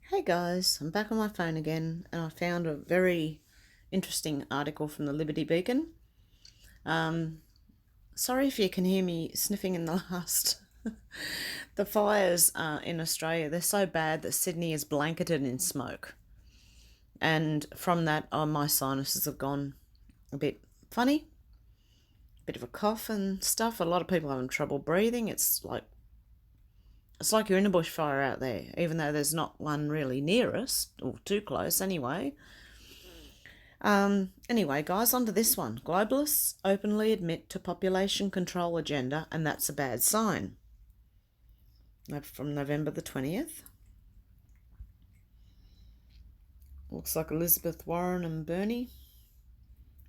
Hey guys, I'm back on my phone again and I found a very interesting article from the Liberty Beacon. Sorry if you can hear me sniffing in the last. The fires in Australia, they're so bad that Sydney is blanketed in smoke. And from that, my sinuses have gone a bit funny, a bit of a cough and stuff. A lot of people having trouble breathing. It's like you're in a bushfire out there, even though there's not one really near us, or too close anyway. Anyway, guys, on to this one. Globalists openly admit to population control agenda, and that's a bad sign. From November the 20th. Looks like Elizabeth Warren and Bernie,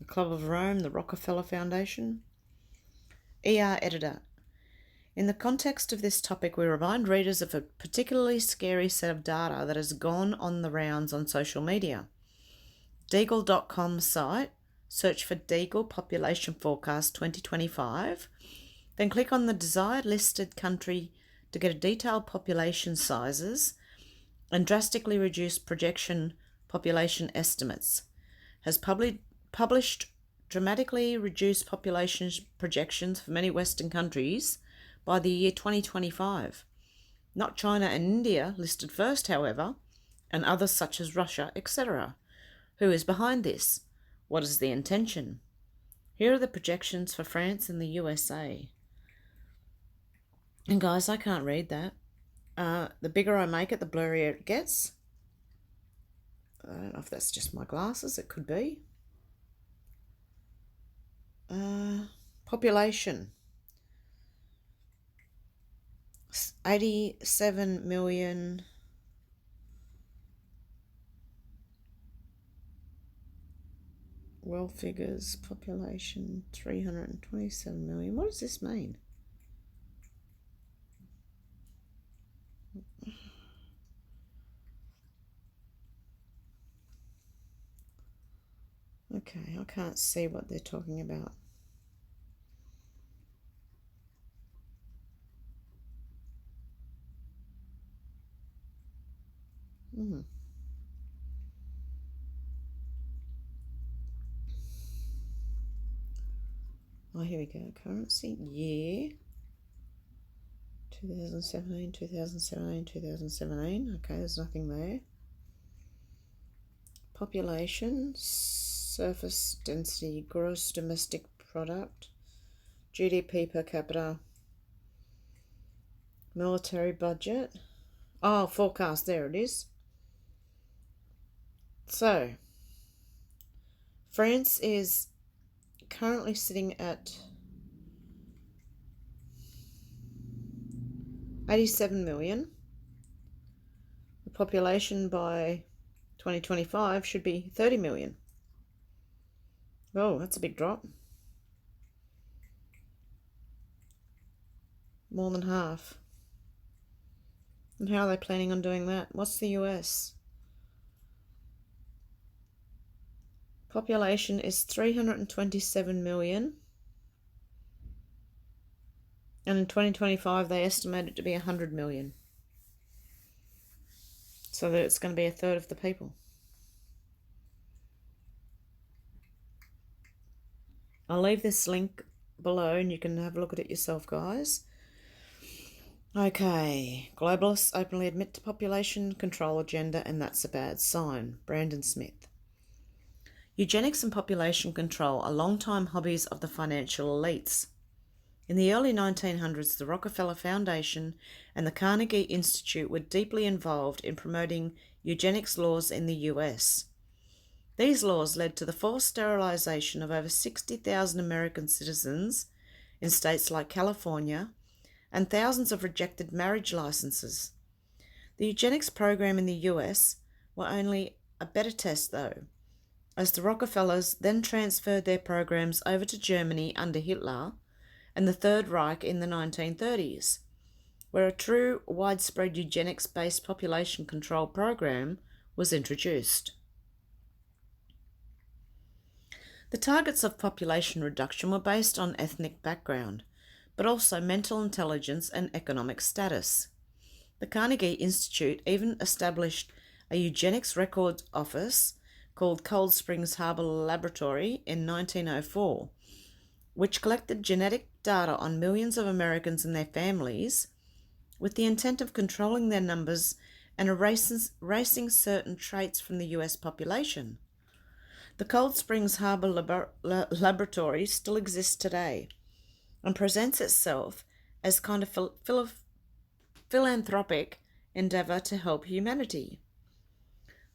the Club of Rome, the Rockefeller Foundation. ER editor. In the context of this topic, we remind readers of a particularly scary set of data that has gone on the rounds on social media. Deagle.com site, search for Deagle Population Forecast 2025, then click on the desired listed country to get a detailed population sizes and drastically reduce projection population estimates. Has published dramatically reduced population projections for many Western countries by the year 2025. Not China and India listed first, however, and others such as Russia, etc. Who is behind this? What is the intention? Here are the projections for France and the USA. And guys, I can't read that. The bigger I make it, the blurrier it gets. I don't know if that's just my glasses. It could be. Population. 87 million. World figures, population 327 million. What does this mean? Okay, I can't see what they're talking about. Oh, here we go. Currency year 2017, 2017, 2017. Okay, there's nothing there. Population, surface density, gross domestic product, GDP per capita, military budget. Oh, forecast, there it is. So, France is currently sitting at 87 million. The population by 2025 should be 30 million. Oh, that's a big drop. More than half. And how are they planning on doing that? What's the US? Population is 327 million. And in 2025, they estimate it to be 100 million. So that it's going to be a third of the people. I'll leave this link below and you can have a look at it yourself, guys. Okay, globalists openly admit to population control agenda, and that's a bad sign. Brandon Smith. Eugenics and population control are long-time hobbies of the financial elites. In the early 1900s, the Rockefeller Foundation and the Carnegie Institute were deeply involved in promoting eugenics laws in the US. These laws led to the forced sterilization of over 60,000 American citizens in states like California and thousands of rejected marriage licenses. The eugenics program in the US were only a better test, though, as the Rockefellers then transferred their programs over to Germany under Hitler and the Third Reich in the 1930s, where a true widespread eugenics-based population control program was introduced. The targets of population reduction were based on ethnic background, but also mental intelligence and economic status. The Carnegie Institute even established a eugenics record office called Cold Springs Harbor Laboratory in 1904, which collected genetic data on millions of Americans and their families with the intent of controlling their numbers and erasing certain traits from the US population. The Cold Springs Harbor Laboratory still exists today and presents itself as kind of philanthropic endeavour to help humanity.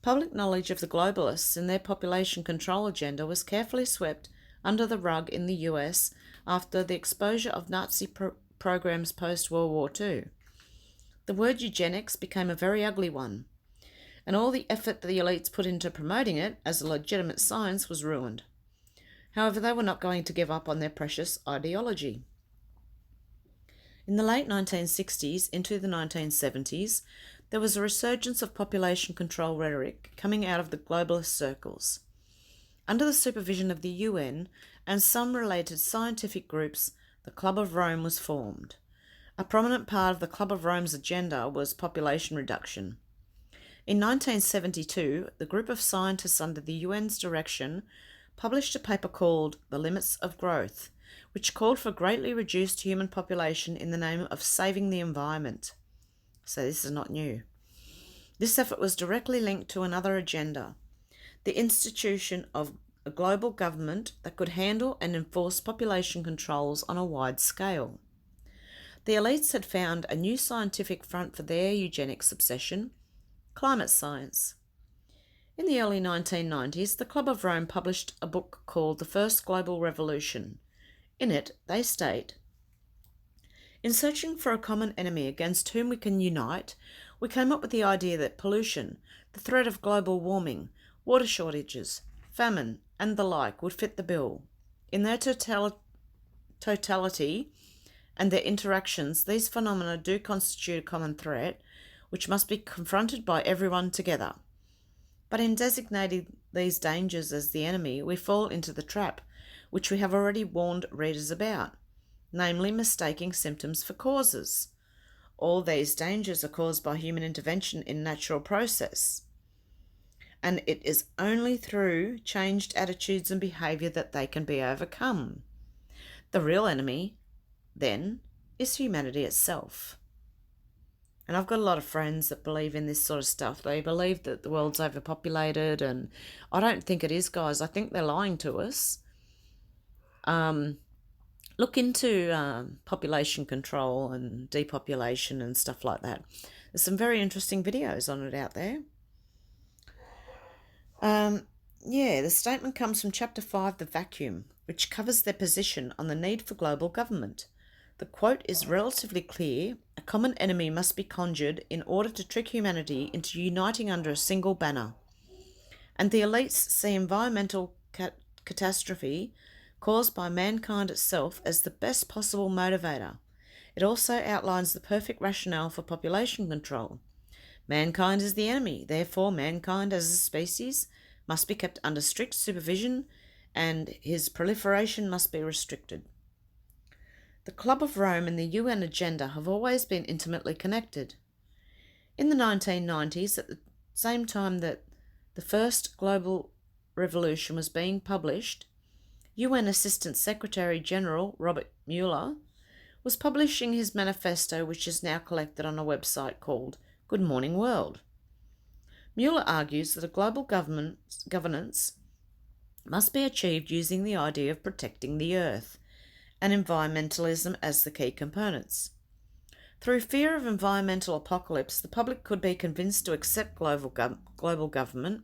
Public knowledge of the globalists and their population control agenda was carefully swept under the rug in the US after the exposure of Nazi programs post-World War II. The word eugenics became a very ugly one, and all the effort the elites put into promoting it as a legitimate science was ruined. However, they were not going to give up on their precious ideology. In the late 1960s into the 1970s, there was a resurgence of population control rhetoric coming out of the globalist circles. Under the supervision of the UN and some related scientific groups, the Club of Rome was formed. A prominent part of the Club of Rome's agenda was population reduction. In 1972, the group of scientists under the UN's direction published a paper called The Limits of Growth, which called for greatly reduced human population in the name of saving the environment. So this is not new. This effort was directly linked to another agenda, the institution of a global government that could handle and enforce population controls on a wide scale. The elites had found a new scientific front for their eugenics obsession: climate science. In the early 1990s, the Club of Rome published a book called The First Global Revolution. In it, they state, "In searching for a common enemy against whom we can unite, we came up with the idea that pollution, the threat of global warming, water shortages, famine, and the like would fit the bill. In their totality and their interactions, these phenomena do constitute a common threat, which must be confronted by everyone together. But in designating these dangers as the enemy, we fall into the trap, which we have already warned readers about, namely mistaking symptoms for causes. All these dangers are caused by human intervention in natural process, and it is only through changed attitudes and behaviour that they can be overcome. The real enemy, then, is humanity itself." And I've got a lot of friends that believe in this sort of stuff. They believe that the world's overpopulated, and I don't think it is, guys. I think they're lying to us. Look into population control and depopulation and stuff like that. There's some very interesting videos on it out there. The statement comes from Chapter 5, The Vacuum, which covers their position on the need for global government. The quote is relatively clear: "A common enemy must be conjured in order to trick humanity into uniting under a single banner." And the elites see environmental catastrophe caused by mankind itself as the best possible motivator. It also outlines the perfect rationale for population control. Mankind is the enemy, therefore mankind as a species must be kept under strict supervision and his proliferation must be restricted. The Club of Rome and the UN agenda have always been intimately connected. In the 1990s, at the same time that the first global revolution was being published, UN Assistant Secretary General Robert Mueller was publishing his manifesto, which is now collected on a website called Good Morning World. Mueller argues that a global governance must be achieved using the idea of protecting the earth and environmentalism as the key components. Through fear of environmental apocalypse, the public could be convinced to accept global government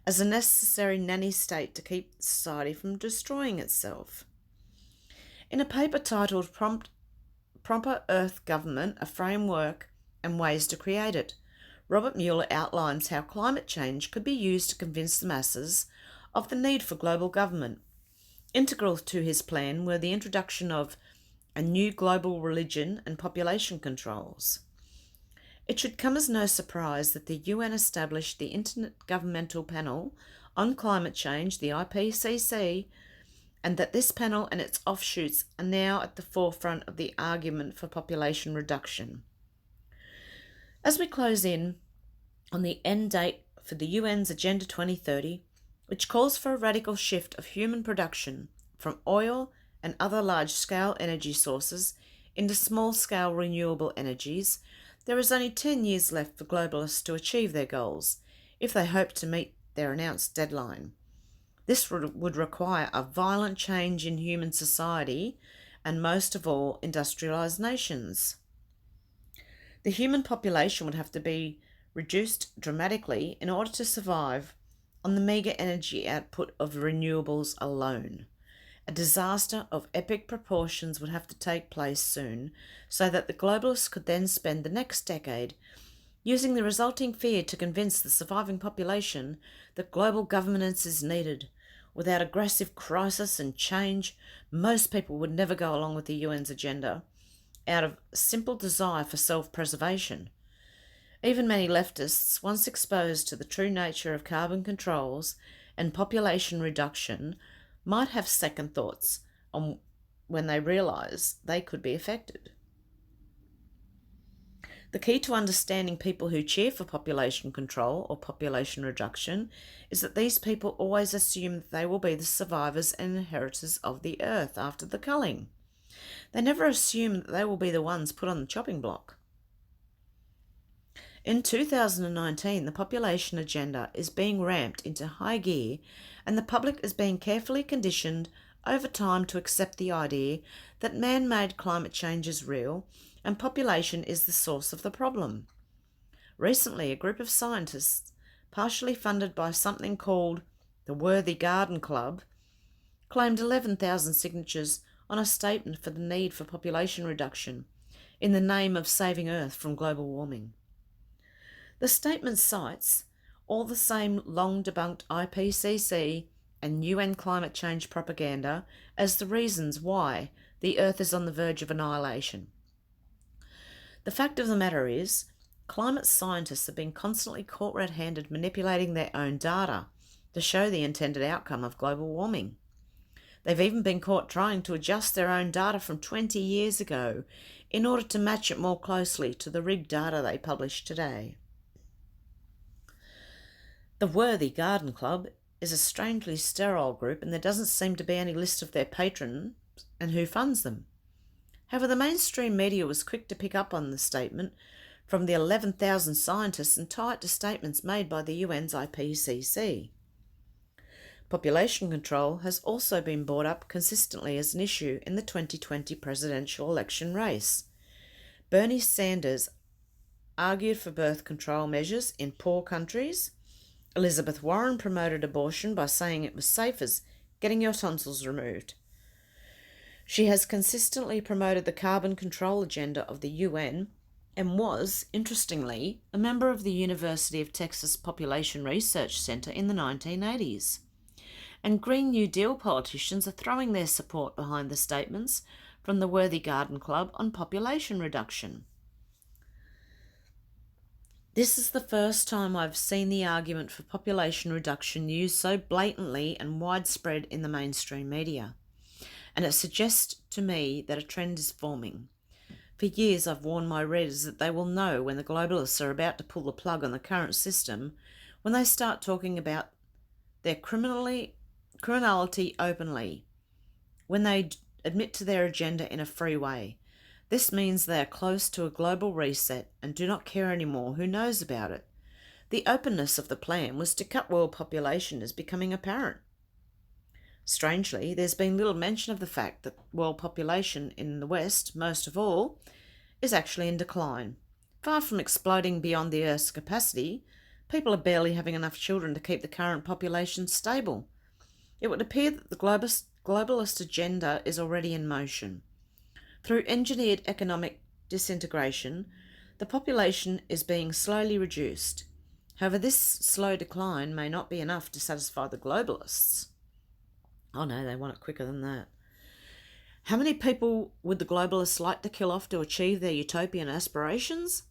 as a necessary nanny state to keep society from destroying itself. In a paper titled Proper Earth Government, a Framework and Ways to Create It, Robert Mueller outlines how climate change could be used to convince the masses of the need for global government. Integral to his plan were the introduction of a new global religion and population controls. It should come as no surprise that the UN established the Intergovernmental Panel on Climate Change, the IPCC, and that this panel and its offshoots are now at the forefront of the argument for population reduction. As we close in, on the end date for the UN's Agenda 2030, which calls for a radical shift of human production from oil and other large-scale energy sources into small-scale renewable energies, there is only 10 years left for globalists to achieve their goals, if they hope to meet their announced deadline. This would require a violent change in human society and most of all industrialised nations. The human population would have to be reduced dramatically in order to survive on the meagre energy output of renewables alone. A disaster of epic proportions would have to take place soon, so that the globalists could then spend the next decade using the resulting fear to convince the surviving population that global governance is needed. Without aggressive crisis and change, most people would never go along with the UN's agenda, out of simple desire for self-preservation. Even many leftists, once exposed to the true nature of carbon controls and population reduction, might have second thoughts on when they realise they could be affected. The key to understanding people who cheer for population control or population reduction is that these people always assume that they will be the survivors and inheritors of the earth after the culling. They never assume that they will be the ones put on the chopping block. In 2019, the population agenda is being ramped into high gear, and the public is being carefully conditioned over time to accept the idea that man-made climate change is real and population is the source of the problem. Recently, a group of scientists, partially funded by something called the Worthy Garden Club, claimed 11,000 signatures on a statement for the need for population reduction in the name of saving Earth from global warming. The statement cites all the same long-debunked IPCC and UN climate change propaganda as the reasons why the Earth is on the verge of annihilation. The fact of the matter is, climate scientists have been constantly caught red-handed manipulating their own data to show the intended outcome of global warming. They've even been caught trying to adjust their own data from 20 years ago in order to match it more closely to the rigged data they publish today. The Worthy Garden Club is a strangely sterile group, and there doesn't seem to be any list of their patrons and who funds them. However, the mainstream media was quick to pick up on the statement from the 11,000 scientists and tie it to statements made by the UN's IPCC. Population control has also been brought up consistently as an issue in the 2020 presidential election race. Bernie Sanders argued for birth control measures in poor countries. Elizabeth Warren promoted abortion by saying it was safe as getting your tonsils removed. She has consistently promoted the carbon control agenda of the UN and was, interestingly, a member of the University of Texas Population Research Center in the 1980s. And Green New Deal politicians are throwing their support behind the statements from the Worthy Garden Club on population reduction. This is the first time I've seen the argument for population reduction used so blatantly and widespread in the mainstream media, and it suggests to me that a trend is forming. For years I've warned my readers that they will know when the globalists are about to pull the plug on the current system when they start talking about their criminality openly, when they admit to their agenda in a free way. This means they are close to a global reset and do not care anymore who knows about it. The openness of the plan was to cut world population is becoming apparent. Strangely, there's been little mention of the fact that world population in the West, most of all, is actually in decline. Far from exploding beyond the Earth's capacity, people are barely having enough children to keep the current population stable. It would appear that the globalist agenda is already in motion. Through engineered economic disintegration, the population is being slowly reduced. However, this slow decline may not be enough to satisfy the globalists. Oh no, they want it quicker than that. How many people would the globalists like to kill off to achieve their utopian aspirations?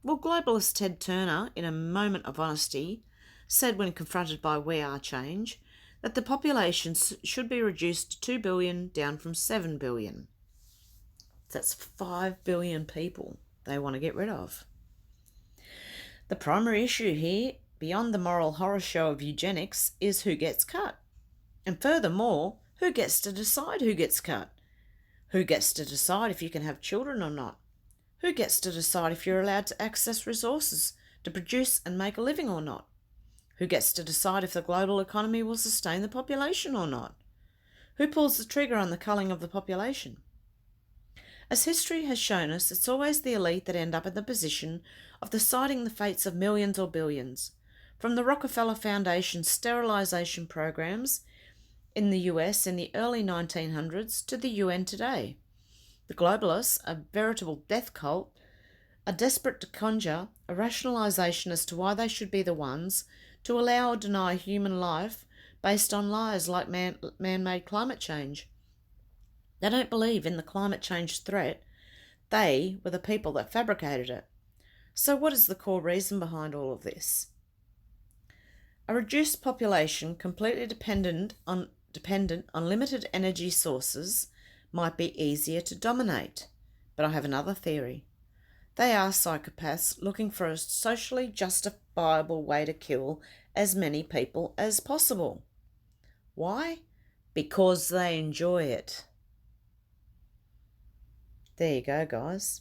Well, globalist Ted Turner, in a moment of honesty, said when confronted by We Are Change, that the population should be reduced to 2 billion, down from 7 billion. That's 5 billion people they want to get rid of. The primary issue here, beyond the moral horror show of eugenics, is who gets cut. And furthermore, who gets to decide who gets cut? Who gets to decide if you can have children or not? Who gets to decide if you're allowed to access resources to produce and make a living or not? Who gets to decide if the global economy will sustain the population or not? Who pulls the trigger on the culling of the population? As history has shown us, it's always the elite that end up in the position of deciding the fates of millions or billions. From the Rockefeller Foundation's sterilisation programs in the US in the early 1900s to the UN today. The globalists, a veritable death cult, are desperate to conjure a rationalisation as to why they should be the ones to allow or deny human life based on lies like man-made climate change. They don't believe in the climate change threat. They were the people that fabricated it. So what is the core reason behind all of this? A reduced population completely dependent on limited energy sources might be easier to dominate. But I have another theory. They are psychopaths looking for a socially justifiable way to kill as many people as possible. Why? Because they enjoy it. There you go, guys.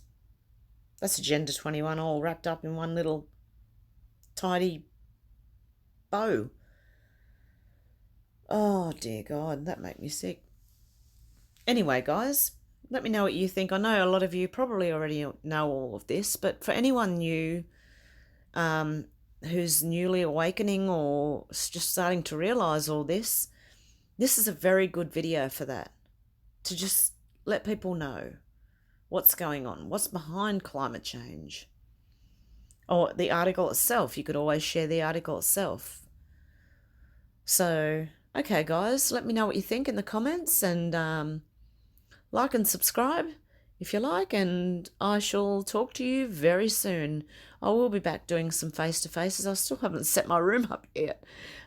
That's Agenda21 all wrapped up in one little tidy bow. Oh, dear God, that made me sick. Anyway, guys, let me know what you think. I know a lot of you probably already know all of this, but for anyone new who's newly awakening or just starting to realise all this, this is a very good video for that, to just let people know what's going on, what's behind climate change. Or the article itself, you could always share the article itself. So, okay, guys, let me know what you think in the comments, and like and subscribe if you like, and I shall talk to you very soon. I will be back doing some face-to-faces. I still haven't set my room up yet.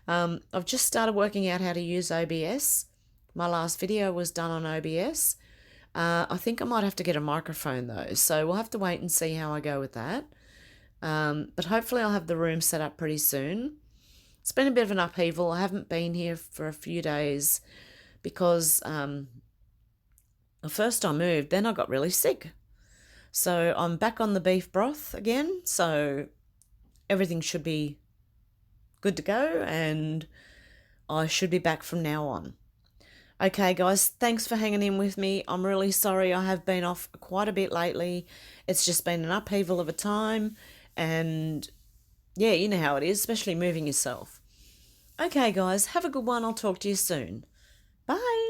I've just started working out how to use OBS. My last video was done on OBS. I think I might have to get a microphone though, so we'll have to wait and see how I go with that. But hopefully I'll have the room set up pretty soon. It's been a bit of an upheaval. I haven't been here for a few days because first I moved, then I got really sick. So I'm back on the beef broth again, so everything should be good to go, and I should be back from now on. Okay, guys, thanks for hanging in with me. I'm really sorry I have been off quite a bit lately. It's just been an upheaval of a time, and yeah, you know how it is, especially moving yourself. Okay, guys, have a good one. I'll talk to you soon. Bye.